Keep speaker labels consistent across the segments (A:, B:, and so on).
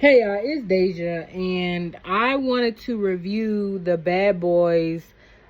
A: Hey y'all, it's Deja, and I wanted to review the Bad Boys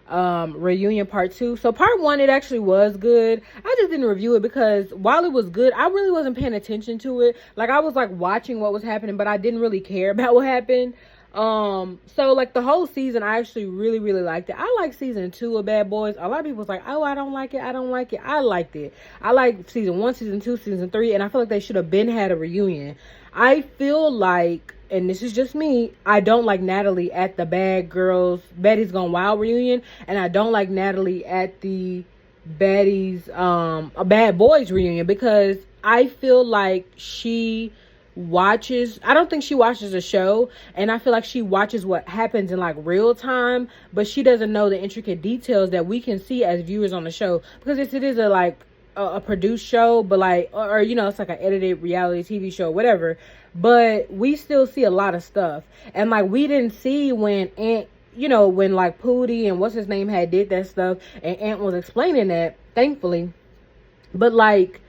A: reunion part 2. So part 1, it actually was good. I just didn't review it because while it was good, I really wasn't paying attention to it. Like, I was like watching what was happening, but I didn't really care about what happened. So like the whole season, I actually really liked it. I like season 2 of Bad Boys. A lot of people was like, oh, I don't like it, I like it. I liked it. I like season 1, season 2, season 3, and I feel like they should have been had a reunion. I feel like, and this is just me, I don't like Natalie at the Betty's Gone Wild reunion, and I don't like Natalie at the a Bad Boys reunion, because I feel like I don't think she watches the show, and I feel like she watches what happens in like real time, but she doesn't know the intricate details that we can see as viewers on the show, because it is a produced show, but like, or it's like an edited reality TV show, whatever, but we still see a lot of stuff. And like, we didn't see when when like Pootie and what's his name had did that stuff, and Ant was explaining that, thankfully. But like,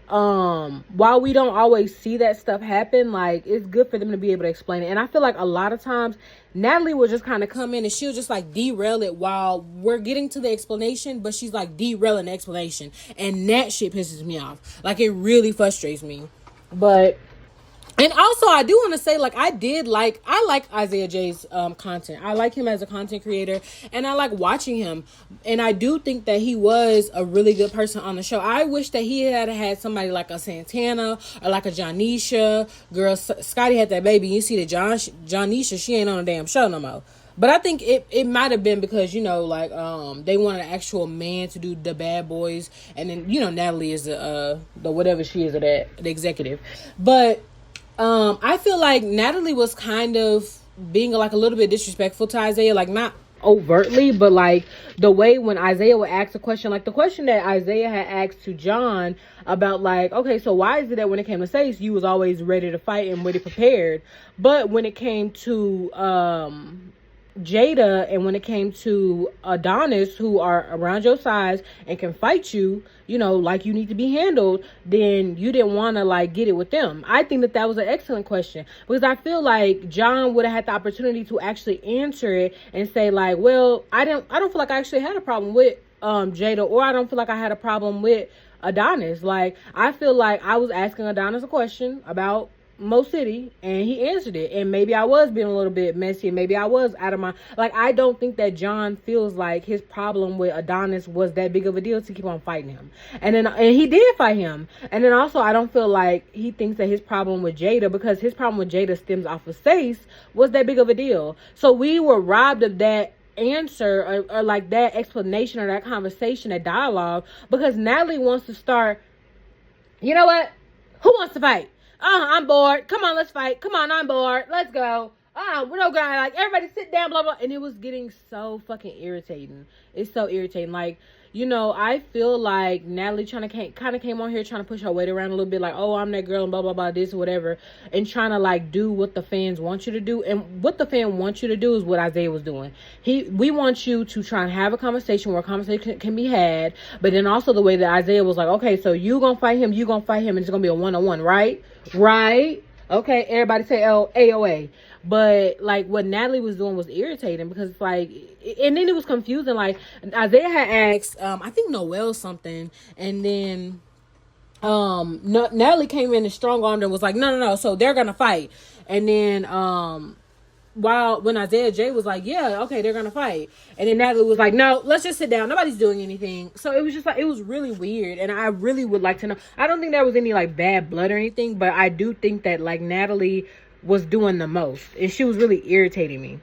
A: while we don't always see that stuff happen, like, it's good for them to be able to explain it. And I feel like a lot of times Natalie will just kind of come in and she'll just like derail it while we're getting to the explanation, but she's like derailing the explanation, and that shit pisses me off. Like, it really frustrates me. And also, I do want to say, like, I like Isaiah J's content. I like him as a content creator, and I like watching him. And I do think that he was a really good person on the show. I wish that he had somebody like a Santana or like a Jonisha. Girl, Scotty had that baby. You see that Jonisha, she ain't on a damn show no more. But I think it might have been because, they wanted an actual man to do the Bad Boys. And then, Natalie is the whatever she is, the executive. But I feel like Natalie was kind of being like a little bit disrespectful to Isaiah, like not overtly, but like the way when Isaiah would ask a question, like the question that Isaiah had asked to John about, like, okay, so why is it that when it came to Seace, you was always ready to fight and ready prepared, but when it came to Jada and when it came to Adonis, who are around your size and can fight you, like you need to be handled, then you didn't want to like get it with them. I think that was an excellent question, because I feel like John would have had the opportunity to actually answer it and say like, well, I don't feel like I actually had a problem with Jada, or I don't feel like I had a problem with Adonis. Like, I feel like I was asking Adonis a question about Mo City, and he answered it, and maybe I was being a little bit messy, and maybe I was out of my, like, I don't think that John feels like his problem with Adonis was that big of a deal to keep on fighting him, and he did fight him. And then also, I don't feel like he thinks that his problem with Jada, because his problem with Jada stems off of Seace, was that big of a deal. So we were robbed of that answer, or like that explanation, or that conversation, that dialogue, because Natalie wants to start, you know what, who wants to fight? I'm bored. Come on, let's fight. Come on, I'm bored. Let's go. We're no guy. Like, everybody sit down, blah, blah. And it was getting so fucking irritating. It's so irritating. Like, I feel like Natalie kind of came on here trying to push her weight around a little bit. Like, oh, I'm that girl and blah, blah, blah, this or whatever. And trying to, like, do what the fans want you to do. And what the fan wants you to do is what Isaiah was doing. We want you to try and have a conversation where a conversation can be had. But then also the way that Isaiah was like, okay, so you gonna fight him, and it's gonna be a one-on-one, right? Right? Okay, everybody say AOA. But like, what Natalie was doing was irritating, because it's like, and then it was confusing. Like, Isaiah had asked I think Noel something, and then Natalie came in and strong-armed and was like, no, so they're gonna fight. And then when Isaiah J was like, yeah, okay, they're gonna fight, and then Natalie was like, no, let's just sit down, nobody's doing anything. So it was just like, it was really weird, and I really would like to know. I don't think there was any like bad blood or anything, but I do think that like Natalie was doing the most, and she was really irritating me.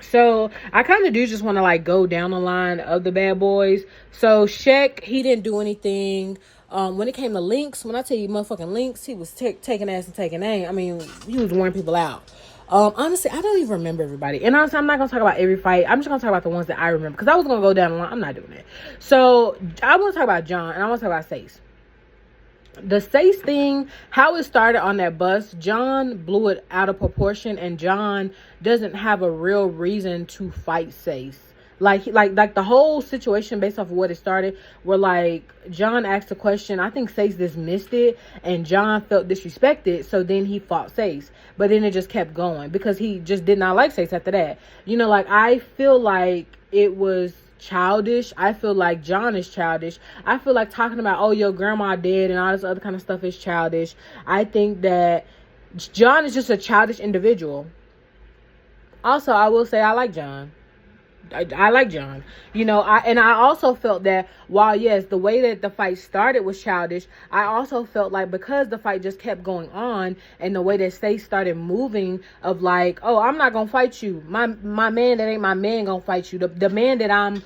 A: So I kind of do just want to like go down the line of the Bad Boys. So Shaq, he didn't do anything. When it came to Lynx, when I tell you motherfucking Lynx, he was taking ass and taking aim. I mean, he was wearing people out. Honestly, I don't even remember everybody. And honestly, I'm not going to talk about every fight. I'm just going to talk about the ones that I remember, because I was going to go down the line. I'm not doing that. So I want to talk about John, and I want to talk about Seace. The Seace thing, how it started on that bus, John blew it out of proportion, and John doesn't have a real reason to fight Seace. Like the whole situation based off of what it started, where like John asked a question. I think Seace dismissed it, and John felt disrespected. So then he fought Seace, but then it just kept going because he just did not like Seace after that. Like I feel like it was childish. I feel like John is childish. I feel like talking about, oh, your grandma dead and all this other kind of stuff is childish. I think that John is just a childish individual. Also, I will say I like John. I like John. I also felt that while, yes, the way that the fight started was childish, I also felt like because the fight just kept going on and the way that Seace started moving of like, oh, I'm not gonna fight you. My man that ain't my man gonna fight you. The man that I'm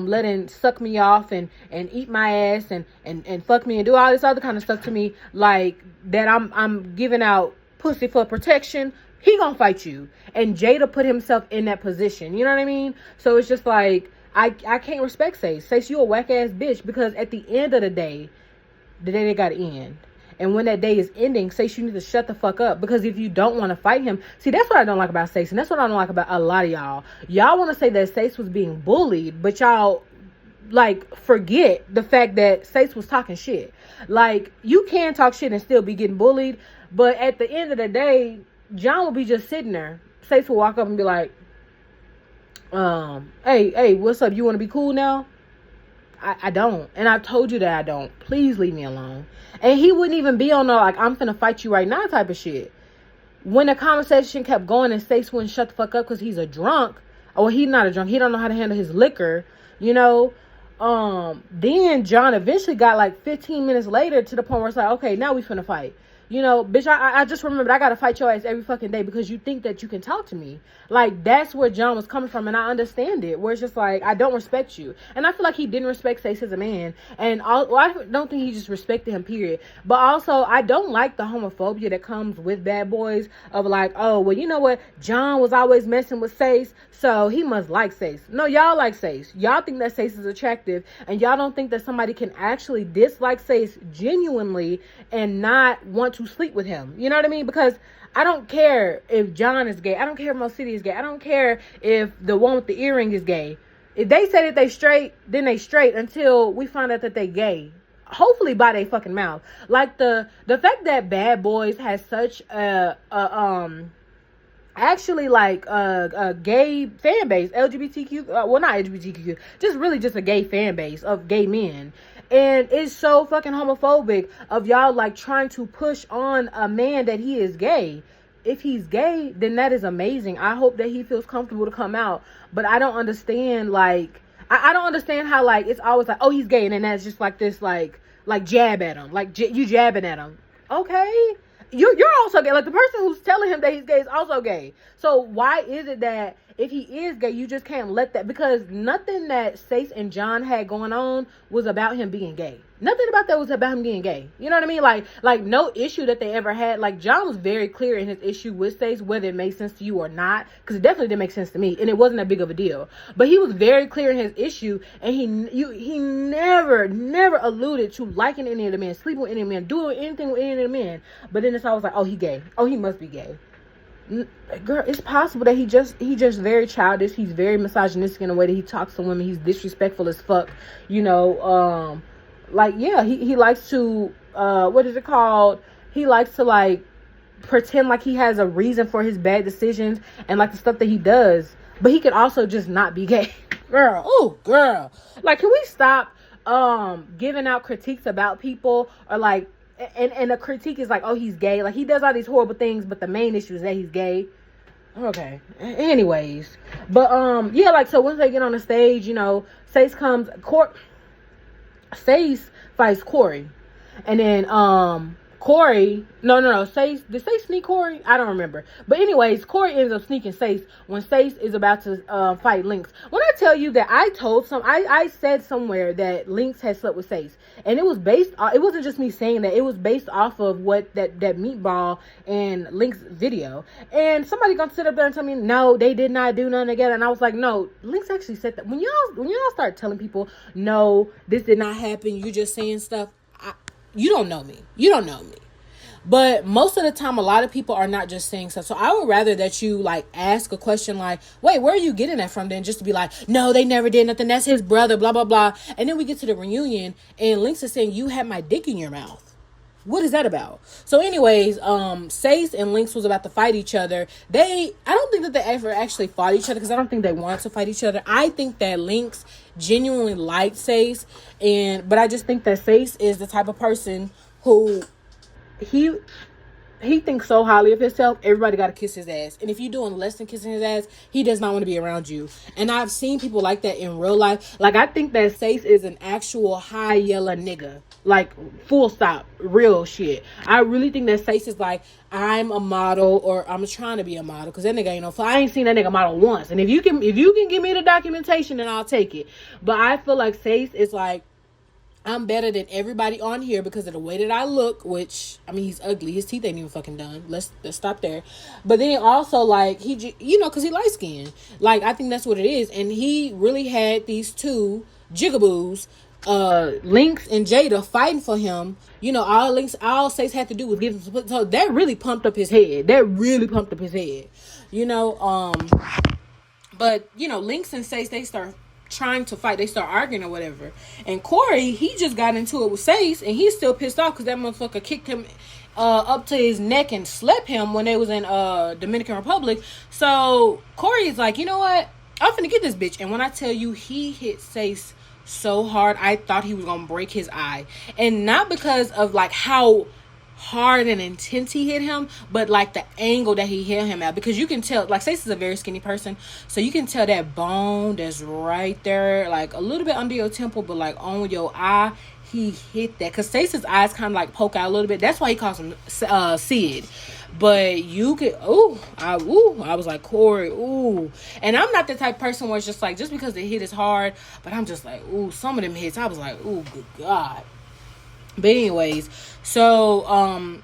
A: letting suck me off and eat my ass and fuck me and do all this other kind of stuff to me, like that I'm giving out pussy for protection, he gonna fight you. And Jada put himself in that position. You know what I mean? So it's just like, I can't respect Seace. Seace, you a whack ass bitch, because at the end of the day they gotta end. And when that day is ending, Seace, you need to shut the fuck up. Because if you don't want to fight him, see, that's what I don't like about Seace. And that's what I don't like about a lot of y'all. Y'all want to say that Seace was being bullied, but y'all like forget the fact that Seace was talking shit. Like, you can talk shit and still be getting bullied, but at the end of the day, John will be just sitting there. Seace will walk up and be like, hey, what's up? You want to be cool now? I don't. And I've told you that I don't. Please leave me alone. And he wouldn't even be on the, like, I'm finna fight you right now type of shit. When the conversation kept going and Seace wouldn't shut the fuck up because he's a drunk. Or he's not a drunk. He don't know how to handle his liquor. Then John eventually got like 15 minutes later to the point where it's like, okay, now we finna fight. Bitch, I just remembered I gotta fight your ass every fucking day because you think that you can talk to me. Like, that's where John was coming from, and I understand it. Where it's just like, I don't respect you. And I feel like he didn't respect Seace as a man. And I don't think he just respected him, period. But also, I don't like the homophobia that comes with bad boys of like, oh, well, you know what? John was always messing with Seace, so he must like Seace. No, y'all like Seace. Y'all think that Seace is attractive, and y'all don't think that somebody can actually dislike Seace genuinely and not want to sleep with him. You know what I mean? Because I don't care if John is gay. I don't care if Mo City is gay. I don't care if the one with the earring is gay. If they say that they straight, then they straight until we find out that they gay. Hopefully by their fucking mouth. Like the fact that Bad Boys has such a gay fan base, LGBTQ, well, not LGBTQ, just a gay fan base of gay men. And it's so fucking homophobic of y'all like trying to push on a man that he is gay. If he's gay, then that is amazing. I hope that he feels comfortable to come out. But I don't understand, like, I don't understand how, like, it's always like, oh, he's gay, and then that's just like this, like jab at him. Like, you jabbing at him. Okay. You're also gay. Like, the person who's telling him that he's gay is also gay. So why is it that if he is gay, you just can't let that? Because nothing that Seace and John had going on was about him being gay. Nothing about that was about him being gay. You know what I mean? Like no issue that they ever had. Like, John was very clear in his issue with Seace, whether it made sense to you or not. Because it definitely didn't make sense to me. And it wasn't that big of a deal. But he was very clear in his issue. And he never alluded to liking any of the men, sleeping with any of the men, doing anything with any of the men. But then it's always like, oh, he gay. Oh, he must be gay. Girl, it's possible that he just very childish. He's very misogynistic in the way that he talks to women. He's disrespectful as fuck. Like, yeah, he likes to, what is it called? He likes to, like, pretend like he has a reason for his bad decisions and, like, the stuff that he does. But he could also just not be gay. Girl, oh, girl. Like, can we stop giving out critiques about people? Or, like, and the critique is like, oh, he's gay. Like, he does all these horrible things, but the main issue is that he's gay. Okay. Anyways. But, yeah, like, so once they get on the stage, Seace comes... Seace fights Corey. And then Corey, no, Seace, did Seace sneak Corey? I don't remember. But anyways, Corey ends up sneaking Seace when Seace is about to fight Lynx. When I tell you that I said somewhere that Lynx had slept with Seace. And it was it wasn't just me saying that, it was based off of what that Meatball and Lynx video. And somebody gonna sit up there and tell me, no, they did not do nothing together. And I was like, no, Lynx actually said that. When y'all start telling people, no, this did not happen, you just saying stuff, you don't know me. You don't know me. But most of the time, a lot of people are not just saying stuff. So I would rather that you like ask a question like, wait, where are you getting that from? Than just to be like, no, they never did nothing. That's his brother, blah, blah, blah. And then we get to the reunion and Lynx is saying, you had my dick in your mouth. What is that about? So anyways, Seace and Lynx was about to fight each other. I don't think that they ever actually fought each other because I don't think they wanted to fight each other. I think that Lynx genuinely liked Seace, but I just think that Seace is the type of person who he thinks so highly of himself, everybody got to kiss his ass. And if you're doing less than kissing his ass, he does not want to be around you. And I've seen people like that in real life. Like, I think that Seace is an actual high yellow nigga. Like, full stop. Real shit. I really think that Seace is like, I'm a model, or I'm trying to be a model. Because that nigga ain't I ain't seen that nigga model once. And if you can give me the documentation, then I'll take it. But I feel like Seace is like, I'm better than everybody on here because of the way that I look, which, I mean, he's ugly. His teeth ain't even fucking done. Let's stop there. But then also, like, because he light-skinned. Like, I think that's what it is. And he really had these two jigaboos, Lynx and Jada, fighting for him. All Seace had to do was give him, so that really pumped up his head. But, Lynx and Seace, they start trying to fight. They start arguing or whatever. And Corey, he just got into it with Seace, and he's still pissed off because that motherfucker kicked him up to his neck and slept him when they was in Dominican Republic. So Corey is like, you know what? I'm finna get this bitch. And when I tell you, he hit Seace so hard, I thought he was gonna break his eye. And not because of like how hard and intense he hit him, but like the angle that he hit him at, because you can tell, like, Seace is a very skinny person, so you can tell that bone that's right there, like a little bit under your temple, but like on your eye, he hit that, because Seace's eyes kind of like poke out a little bit. That's why he calls him Sid. But you could, I was like, Corey, and I'm not the type of person where it's just like, just because the hit is hard, but I'm just like, some of them hits, I was like, good God. But anyways, so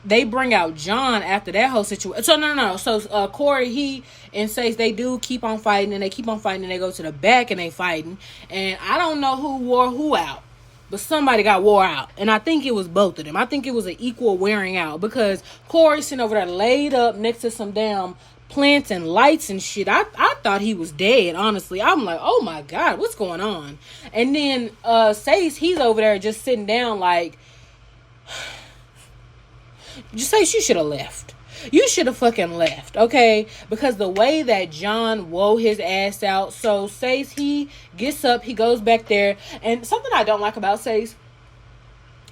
A: they bring out John after that whole situation. So no. So Corey, he and Seace, they do keep on fighting, and they keep on fighting, and they go to the back and they fighting. And I don't know who wore who out, but somebody got wore out. And I think it was both of them. I think it was an equal wearing out, because Corey sitting over there laid up next to some damn plants and lights and shit. I thought he was dead, honestly. I'm like, oh my God, what's going on? And then Seace, he's over there just sitting down like, just Seace, you should have left. You should have fucking left, okay? Because the way that John wore his ass out. So Seace, he gets up, he goes back there. And something I don't like about Seace,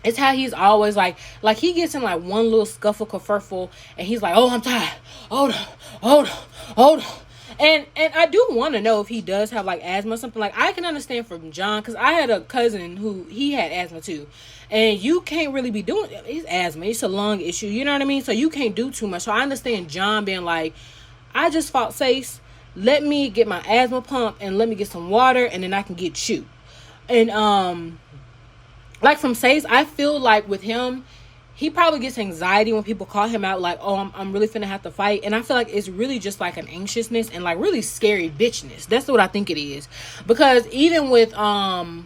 A: it's how he's always like he gets in like one little scuffle kerfuffle, and he's like, oh, I'm tired. Hold on. And I do want to know if he does have like asthma or something. Like, I can understand from John, because I had a cousin who he had asthma too, and you can't really be doing it's asthma. It's a lung issue, you know what I mean? So you can't do too much. So I understand John being like, I just fought Seace. Let me get my asthma pump and let me get some water, and then I can get you. And like from Seace, I feel like with him, he probably gets anxiety when people call him out, like, oh, I'm really finna have to fight. And I feel like it's really just like an anxiousness and like really scary bitchness. That's what I think it is. Because even with, I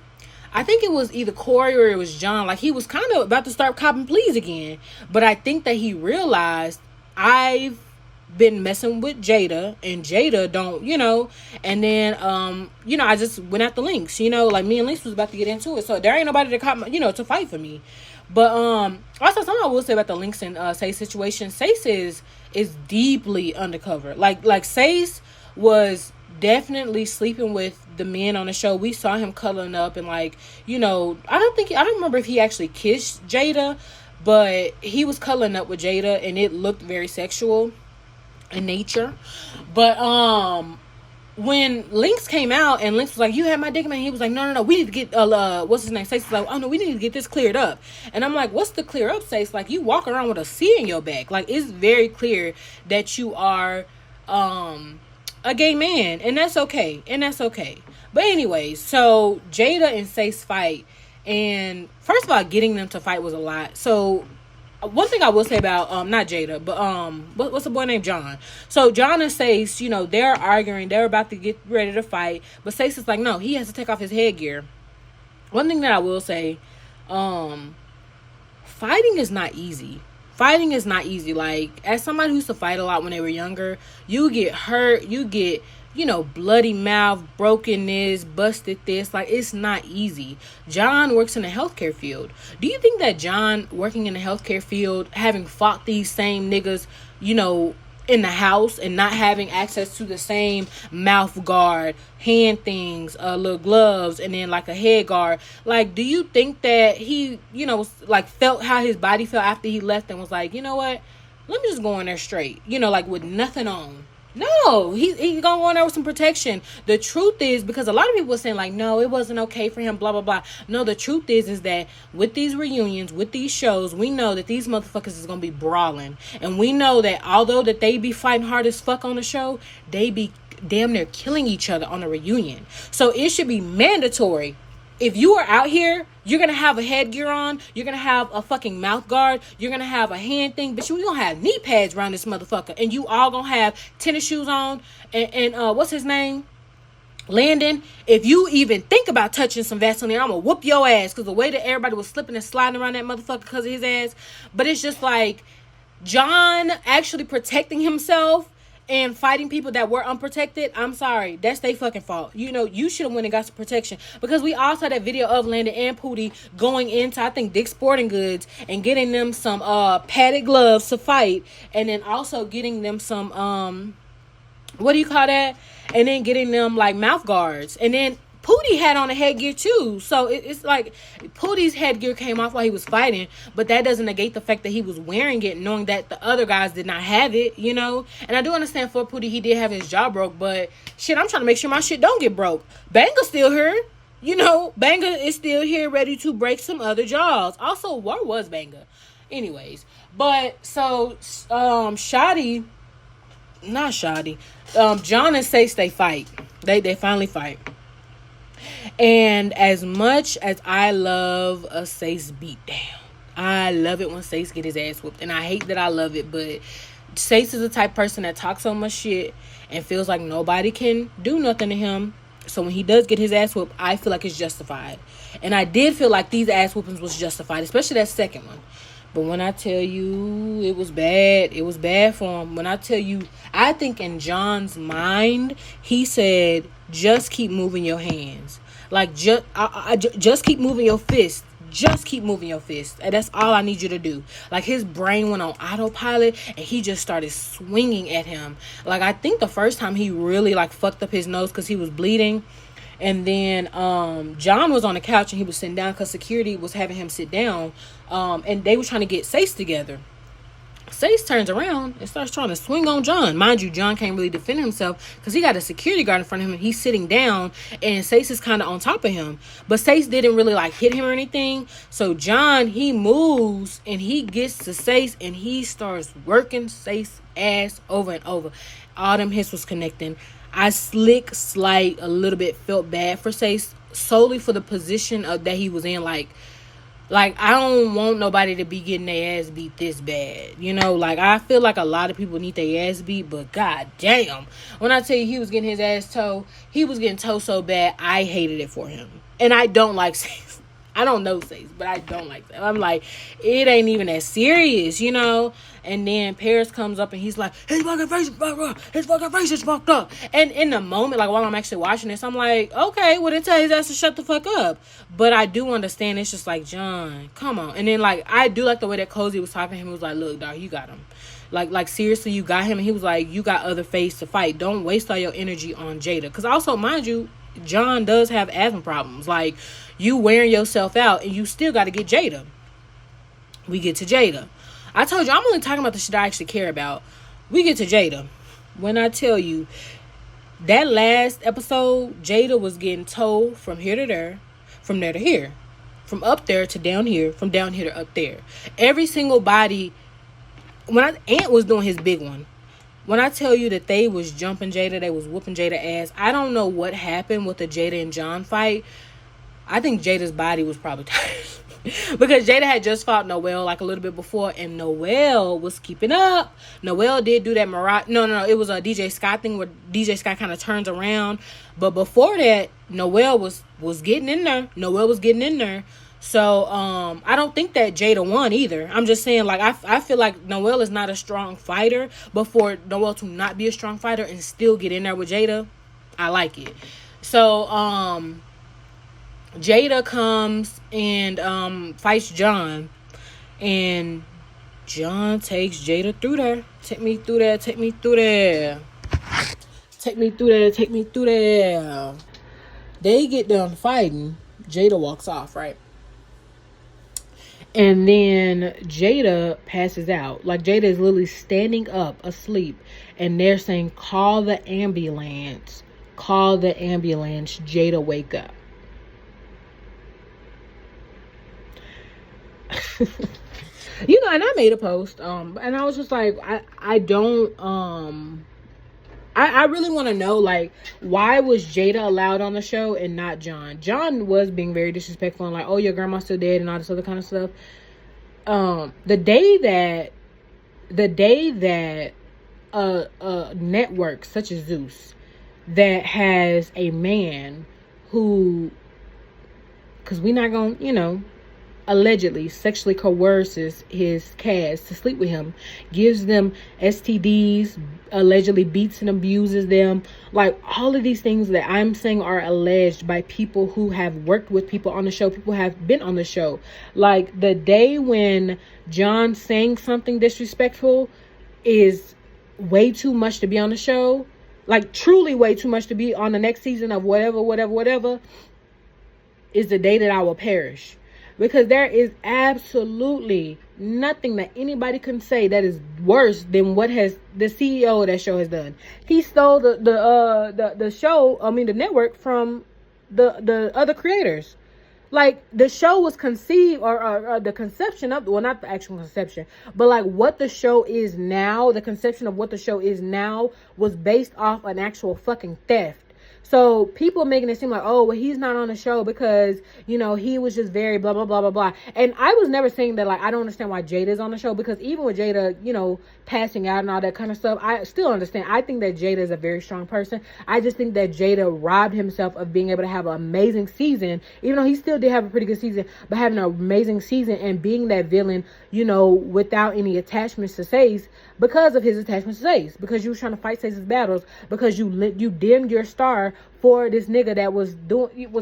A: think it was either Corey or it was John, like he was kind of about to start copping pleas again. But I think that he realized, I've been messing with Jada, and Jada don't, and then I just went at the Lynx, like me and Lynx was about to get into it, so there ain't nobody to cop, to fight for me. But also something I will say about the Lynx and Seace situation, Seace is deeply undercover. Like Seace was definitely sleeping with the men on the show. We saw him cuddling up, and like, I don't remember if he actually kissed Jada, but he was cuddling up with Jada, and it looked very sexual in nature. But when Lynx came out and Lynx was like, you had my dick, man, he was like, no, we need to get what's his name, Seace, like, oh no, we need to get this cleared up. And I'm like, what's the clear up, Seace? Like, you walk around with a C in your back. Like, it's very clear that you are a gay man, and that's okay. But anyways, so Jada and Seace fight, and first of all, getting them to fight was a lot. So one thing I will say about not Jada, but what's the boy named John? So John and Seace, they're arguing, they're about to get ready to fight, but Seace is like, no, he has to take off his headgear. One thing that I will say, fighting is not easy. fighting is not easy. Like, as somebody who used to fight a lot when they were younger, you get hurt, you get, bloody mouth, broken this, busted this. Like, it's not easy. John works in the healthcare field. Do you think that John working in the healthcare field, having fought these same niggas, in the house and not having access to the same mouth guard, hand things, little gloves, and then like a head guard, like, do you think that he, like, felt how his body felt after he left and was like, you know what, let me just go in there straight, like with nothing on? No, he gonna go in there with some protection. The truth is, because a lot of people are saying like, no, it wasn't okay for him, blah blah blah. No, the truth is that with these reunions, with these shows, we know that these motherfuckers is gonna be brawling, and we know that although that they be fighting hard as fuck on the show, they be damn near killing each other on a reunion. So it should be mandatory. If you are out here, you're going to have a headgear on. You're going to have a fucking mouth guard. You're going to have a hand thing. But you're going to have knee pads around this motherfucker. And you all going to have tennis shoes on. And what's his name? Landon. If you even think about touching some Vaseline, I'm going to whoop your ass. Because the way that everybody was slipping and sliding around that motherfucker because of his ass. But it's just like John actually protecting himself and fighting people that were unprotected. I'm sorry, that's their fucking fault. You should have went and got some protection, because we all saw that video of Landon and Pootie going into, I think, Dick's Sporting Goods and getting them some padded gloves to fight, and then also getting them some what do you call that, and then getting them like mouth guards, and then Pootie had on a headgear too. So it's like Pootie's headgear came off while he was fighting, but that doesn't negate the fact that he was wearing it, knowing that the other guys did not have it, And I do understand for Pootie, he did have his jaw broke, but shit, I'm trying to make sure my shit don't get broke. Banger's still here. Banger is still here, ready to break some other jaws. Also, where was Banger? Anyways, but so John and Seace, they fight. They finally fight. And as much as I love a Seace beatdown, I love it when Seace get his ass whooped. And I hate that I love it, but Seace is the type of person that talks so much shit and feels like nobody can do nothing to him. So when he does get his ass whooped, I feel like it's justified. And I did feel like these ass whoopings was justified, especially that second one. But when I tell you it was bad for him. When I tell you, I think in John's mind, he said, just keep moving your hands. Like, just keep moving your fist. Just keep moving your fist. And that's all I need you to do. Like, his brain went on autopilot and he just started swinging at him. Like, I think the first time he really, like, fucked up his nose because he was bleeding. And then John was on the couch and he was sitting down because security was having him sit down. And they were trying to get Seace together. Seace turns around and starts trying to swing on John. Mind you, John can't really defend himself because he got a security guard in front of him and he's sitting down and Seace is kind of on top of him. But Seace didn't really like hit him or anything. So John, he moves and he gets to Seace and he starts working Seace ass over and over. All them hits was connecting. I slight a little bit felt bad for Seace solely for the position of that he was in. Like, I don't want nobody to be getting their ass beat this bad. Like, I feel like a lot of people need their ass beat, but god damn. When I tell you he was getting his ass towed, he was getting towed so bad, I hated it for him. And I don't like Seace. I don't know Seace, but I don't like that. I'm like, it ain't even that serious, And then Paris comes up and he's like, his fucking face is fucked up. His fucking face is fucked up. And in the moment, like while I'm actually watching this, I'm like, okay, well then tell his ass to shut the fuck up. But I do understand it's just like, John, come on. And then like, I do like the way that Cozy was talking to him. He was like, look, dog, you got him. Like seriously, you got him. And he was like, you got other face to fight. Don't waste all your energy on Jada. Because also, mind you, John does have asthma problems. Like, you wearing yourself out and you still got to get Jada. We get to Jada. I told you, I'm only talking about the shit I actually care about. We get to Jada. When I tell you, that last episode, Jada was getting told from here to there, from there to here, from up there to down here, from down here to up there. Every single body, Ant was doing his big one. When I tell you that they was jumping Jada, they was whooping Jada ass, I don't know what happened with the Jada and John fight. I think Jada's body was probably tired. Because Jada had just fought Noelle like a little bit before, and Noelle was keeping up. Noelle did do that No, it was a DJ Scott thing where DJ Scott kind of turns around. But before that, Noelle was getting in there. So I don't think that Jada won either. I'm just saying, like, I feel like Noelle is not a strong fighter, but for Noelle to not be a strong fighter and still get in there with Jada, I like it. So Jada comes and fights John, and John takes Jada through there. Take me through there. Take me through there. Take me through there. Take me through there. They get done fighting. Jada walks off, right? And then Jada passes out. Like, Jada is literally standing up, asleep. And they're saying, call the ambulance. Call the ambulance. Jada, wake up. And I made a post. And I was just like, I don't... I really want to know, like, why was Jada allowed on the show and not John? John was being very disrespectful and like, oh, your grandma's still dead and all this other kind of stuff. The day that a network such as Zeus that has a man who, because we're not gonna, allegedly sexually coerces his cast to sleep with him, gives them STDs, allegedly beats and abuses them, like all of these things that I'm saying are alleged by people who have worked with people on the show, people who have been on the show. Like, the day when John saying something disrespectful is way too much to be on the show, like truly way too much to be on the next season of whatever, is the day that I will perish. Because there is absolutely nothing that anybody can say that is worse than what has the CEO of that show has done. He stole the show, the network, from the other creators. Like, the show was conceived, or the conception of, well, not the actual conception, but like what the show is now, the conception of what the show is now was based off an actual fucking theft. So people making it seem like, oh, well, he's not on the show because, he was just very blah, blah, blah, blah, blah. And I was never saying that, like, I don't understand why Jada's on the show, because even with Jada, passing out and all that kind of stuff, I still understand. I think that Jada is a very strong person. I just think that Jada robbed himself of being able to have an amazing season, even though he still did have a pretty good season, but having an amazing season and being that villain, without any attachments to Seace, because of his attachments to Seace, because you was trying to fight Seace's battles, because you dimmed your star for this nigga that was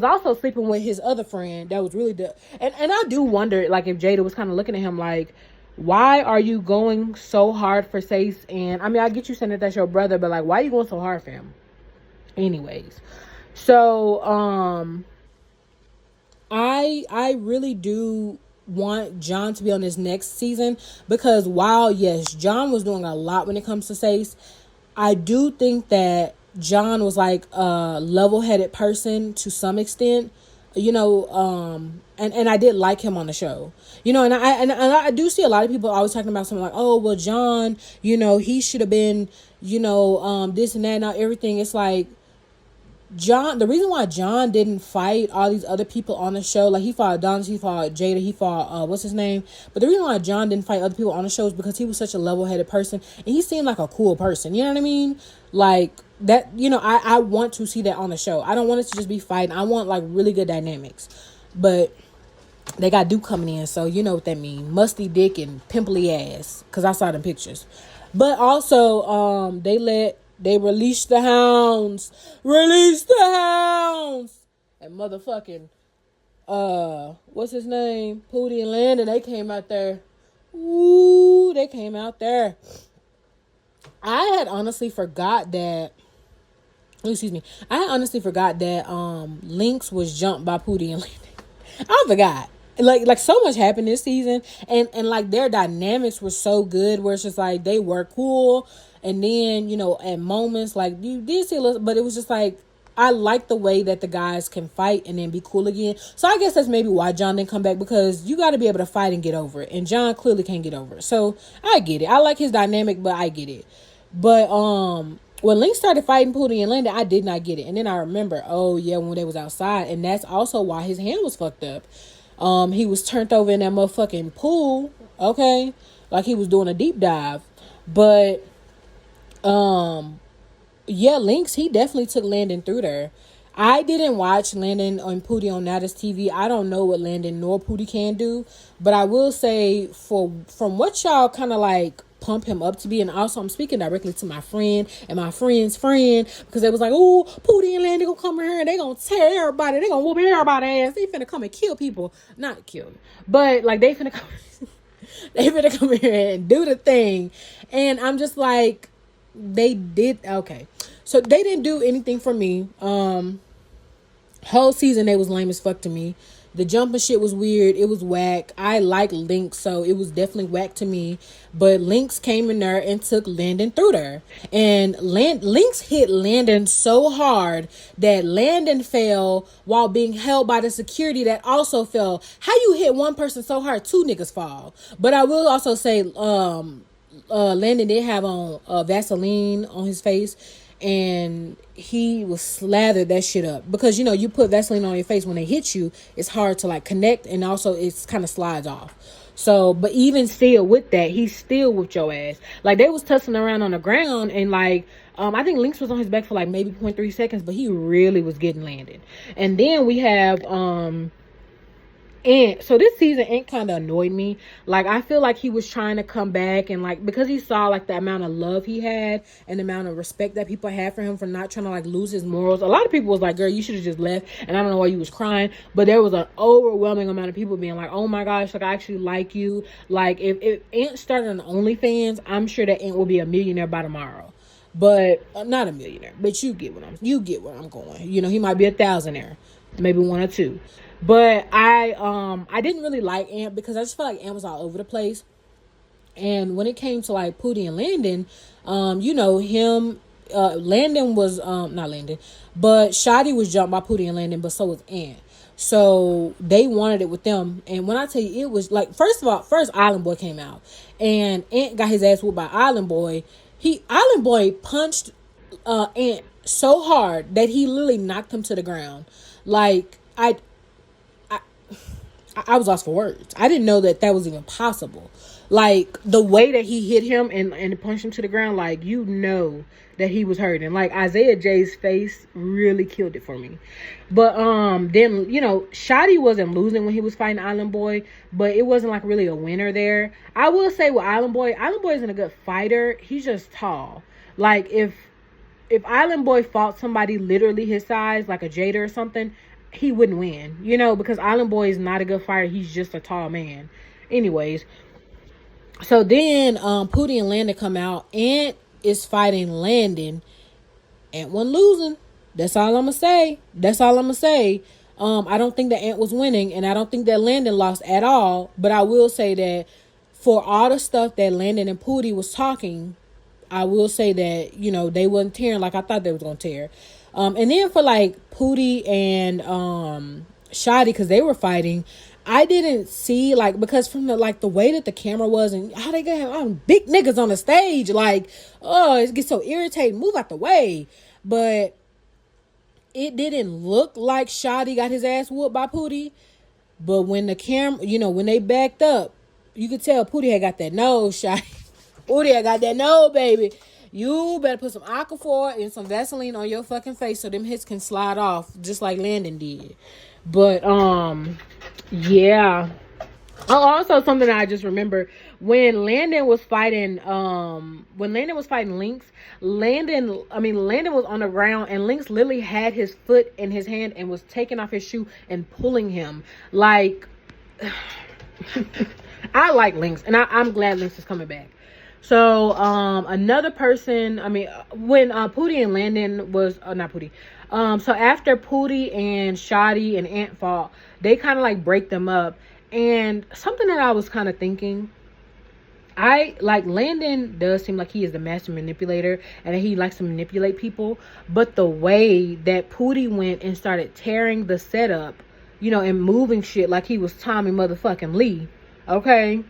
A: also sleeping with his other friend that was really and I do wonder, like, if Jada was kind of looking at him like, why are you going so hard for Seace? And I get you saying that that's your brother, but like, why are you going so hard for him? Anyways, so I really do want John to be on this next season, because while yes, John was doing a lot when it comes to Seace, I do think that John was like a level-headed person to some extent, and I did like him on the show, and I do see a lot of people always talking about something like, oh, well, John, he should have been, this and that and everything. It's like, John, the reason why John didn't fight all these other people on the show, like he fought Adonis, he fought Jada, he fought what's his name, but the reason why John didn't fight other people on the show is because he was such a level-headed person and he seemed like a cool person. You know what I mean? Like that, I want to see that on the show. I don't want it to just be fighting. I want like really good dynamics, but they got Duke coming in, so you know what that means: musty dick and pimply ass. Cause I saw them pictures, but also they released the hounds. Release the hounds. And motherfucking, what's his name? Pootie and Landon, they came out there. Ooh, they came out there. I had honestly forgot that, Lynx was jumped by Pootie and Landon. I forgot. Like so much happened this season, and like their dynamics were so good where it's just like they were cool. And then, at moments, like, you did see a little, but it was just like, I like the way that the guys can fight and then be cool again. So I guess that's maybe why John didn't come back, because you got to be able to fight and get over it. And John clearly can't get over it. So I get it. I like his dynamic, but I get it. But when Link started fighting Pootie and Linda, I did not get it. And then I remember, oh, yeah, when they was outside. And that's also why his hand was fucked up. He was turned over in that motherfucking pool, okay? Like he was doing a deep dive. But... yeah, Lynx, he definitely took Landon through there. I didn't watch Landon and Pootie on Natas TV. I don't know what Landon nor Pootie can do, but I will say from what y'all kind of like pump him up to be, and also I'm speaking directly to my friend and my friend's friend, because they was like, oh, Pootie and Landon gonna come in here and they gonna tear everybody, they gonna whoop everybody's ass, they finna come and kill people, not kill, but like they finna come, they finna come in here and do the thing, and I'm just like, they did okay. So they didn't do anything for me. Whole season they was lame as fuck to me. The jumping shit was weird. It was whack. I like Lynx, so it was definitely whack to me. But Lynx came in there and took Landon through there. And Lynx hit Landon so hard that Landon fell while being held by the security that also fell. How you hit one person so hard, two niggas fall? But I will also say, Landon did have on Vaseline on his face, and he was slathered that shit up, because you know you put Vaseline on your face when they hit you, it's hard to like connect, and also it's kind of slides off. So, but even still with that, he still whooped your ass. Like they was tussling around on the ground, and like I think Lynx was on his back for like maybe 0.3 seconds, but he really was getting landed. And then we have and so this season, Ant kind of annoyed me. Like, I feel like he was trying to come back, and like, because he saw like the amount of love he had and the amount of respect that people had for him for not trying to like lose his morals. A lot of people was like, girl, you should have just left, and I don't know why you was crying. But there was an overwhelming amount of people being like, oh my gosh, like I actually like you. Like if Ant started on OnlyFans, I'm sure that Ant will be a millionaire by tomorrow. But not a millionaire, but you get where I'm going. You know, he might be a thousandaire, maybe one or two. But I didn't really like Ant, because I just felt like Ant was all over the place. And when it came to like Pootie and Landon, you know, Landon was not Landon, but Shotty was jumped by Pootie and Landon, but so was Ant. So they wanted it with them. And when I tell you, it was like, first Island Boy came out, and Ant got his ass whooped by Island Boy. Island Boy punched Ant so hard that he literally knocked him to the ground. Like I was lost for words. I didn't know that was even possible. Like the way that he hit him and punched him to the ground, like you know that he was hurting. Like Isaiah J's face really killed it for me. But then you know Shotty wasn't losing when he was fighting Island Boy, but it wasn't like really a winner there. I will say with Island Boy isn't a good fighter. He's just tall. Like if Island Boy fought somebody literally his size, like a Jada or something, he wouldn't win, you know, because Island Boy is not a good fighter. He's just a tall man. Anyways, so then Pootie and Landon come out. Ant is fighting Landon. Ant wasn't losing. That's all I'm gonna say. I don't think that Ant was winning, and I don't think that Landon lost at all. But I will say that for all the stuff that Landon and Pootie was talking, I will say that, you know, they wasn't tearing like I thought they was gonna tear. And then for like Pootie and Shotty, because they were fighting, I didn't see like, because from the like the way that the camera was and how they got big niggas on the stage, like, oh, it gets so irritating. Move out the way. But it didn't look like Shotty got his ass whooped by Pootie. But when the camera, you know, when they backed up, you could tell Pootie had got that nose, Shotty. Pootie had got that nose, baby. You better put some Aquaphor and some Vaseline on your fucking face so them hits can slide off just like Landon did. But yeah. Oh, also something I just remember, when Landon was fighting Lynx, Landon was on the ground, and Lynx literally had his foot in his hand and was taking off his shoe and pulling him. Like I like Lynx, and I'm glad Lynx is coming back. So, another person, when Pootie and Landon was, not Pootie. So after Pootie and Shotty and Ant fought, they kind of like break them up. And something that I was kind of thinking, Landon does seem like he is the master manipulator and he likes to manipulate people. But the way that Pootie went and started tearing the setup, you know, and moving shit like he was Tommy motherfucking Lee. Okay.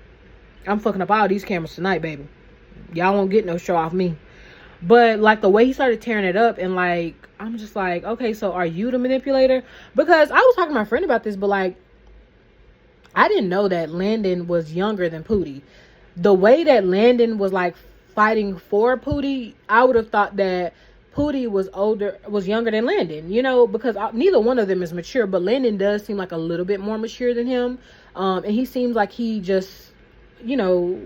A: I'm fucking up all these cameras tonight, baby. Y'all won't get no show off me. But like the way he started tearing it up, and like I'm just like, okay, so are you the manipulator? Because I was talking to my friend about this, but like I didn't know that Landon was younger than Pootie. The way that Landon was like fighting for Pootie, I would have thought that Pootie was younger than Landon, you know, because neither one of them is mature, but Landon does seem like a little bit more mature than him. And he seems like he just, you know,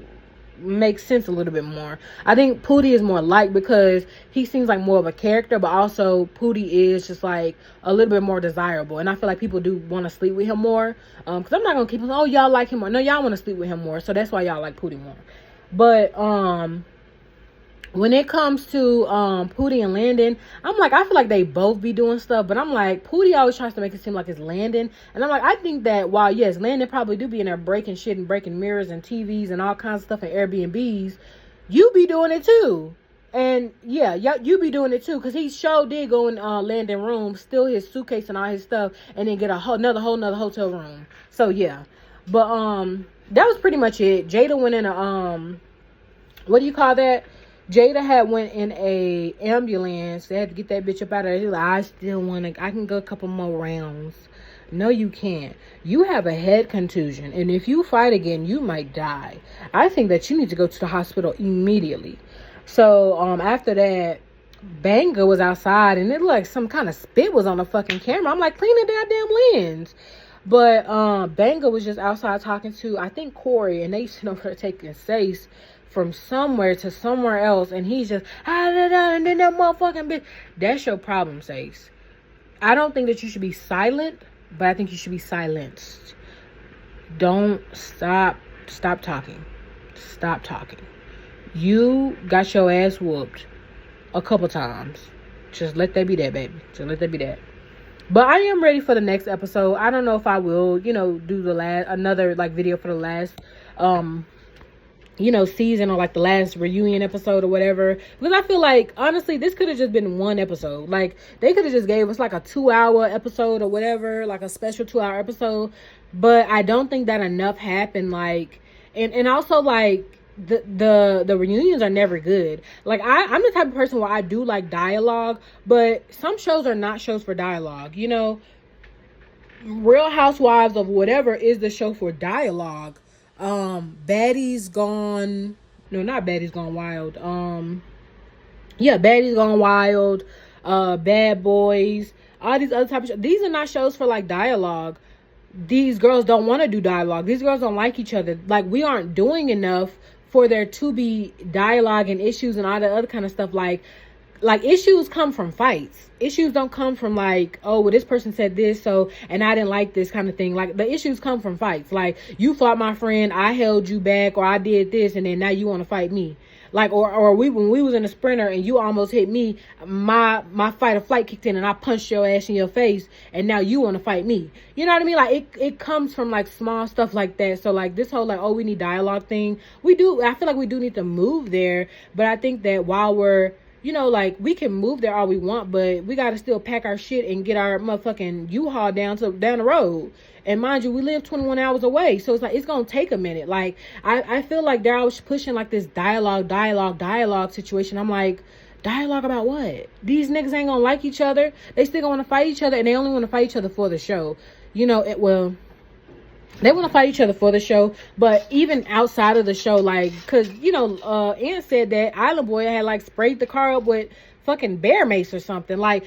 A: makes sense a little bit more. I think Pootie is more liked because he seems like more of a character, but also Pootie is just like a little bit more desirable, and I feel like people do want to sleep with him more, because I'm not gonna keep him, oh, y'all like him more. No, y'all want to sleep with him more, so that's why y'all like Pootie more. But when it comes to Pootie and Landon, I'm like, I feel like they both be doing stuff, but I'm like, Pootie always tries to make it seem like it's Landon, and I'm like, I think that while yes, Landon probably do be in there breaking shit and breaking mirrors and TVs and all kinds of stuff in Airbnbs, you be doing it too. And yeah, you be doing it too, because he sure did go in Landon room, steal his suitcase and all his stuff, and then get a whole nother hotel room. So yeah, but that was pretty much it. Jada went in a what do you call that? Jada had went in a ambulance. They had to get that bitch up out of there. He's like, I can go a couple more rounds. No, you can't. You have a head contusion, and if you fight again, you might die. I think that you need to go to the hospital immediately. So after that, Banga was outside, and it looked like some kind of spit was on the fucking camera. I'm like, clean the goddamn lens. But Banga was just outside talking to, I think, Corey, and they sitting over there taking Seace from somewhere to somewhere else, and he's just and then that motherfucking bitch. That's your problem, Seace. I don't think that you should be silent, but I think you should be silenced. Don't stop talking. Stop talking. You got your ass whooped a couple times. Just let that be that, baby. Just let that be that. But I am ready for the next episode. I don't know if I will, you know, do another like video for the last you know, season, or like the last reunion episode or whatever, because I feel like honestly this could have just been one episode. Like they could have just gave us like a 2-hour episode or whatever, like a special 2-hour episode, but I don't think that enough happened. Like and also like the reunions are never good. Like I'm the type of person where I do like dialogue, but some shows are not shows for dialogue, you know. Real Housewives of whatever is the show for dialogue. Baddies Gone, no, not Baddies Gone Wild. Yeah, Baddies Gone Wild, Bad Boys, all these other type of shows. These are not shows for like dialogue. These girls don't want to do dialogue. These girls don't like each other. Like we aren't doing enough for there to be dialogue and issues and all that other kind of stuff. Like issues come from fights. Issues don't come from like, oh, well, this person said this, so, and I didn't like this kind of thing. Like the issues come from fights. Like you fought my friend, I held you back, or I did this, and then now you want to fight me. Like, or when we was in a sprinter and you almost hit me, my fight or flight kicked in and I punched your ass in your face, and now you want to fight me. You know what I mean? Like it comes from like small stuff like that. So like this whole like, oh, we need dialogue thing, I feel like we do need to move there. But I think that while we're, you know, like we can move there all we want, but we got to still pack our shit and get our motherfucking U-Haul down the road. And mind you, we live 21 hours away, so it's like it's gonna take a minute. Like I feel like they're always pushing like this dialogue situation. I'm like, dialogue about what? These niggas ain't gonna like each other. They still gonna want to fight each other, and they only want to fight each other for the show. You know, they want to fight each other for the show, but even outside of the show, like, because, you know, Ann said that Island Boy had, like, sprayed the car up with fucking bear mace or something. Like,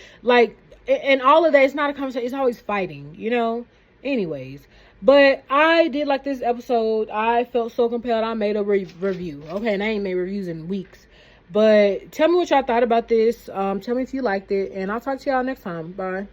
A: and all of that, it's not a conversation. It's always fighting, you know? Anyways, but I did like this episode. I felt so compelled. I made a review. Okay, and I ain't made reviews in weeks. But tell me what y'all thought about this. Tell me if you liked it, and I'll talk to y'all next time. Bye.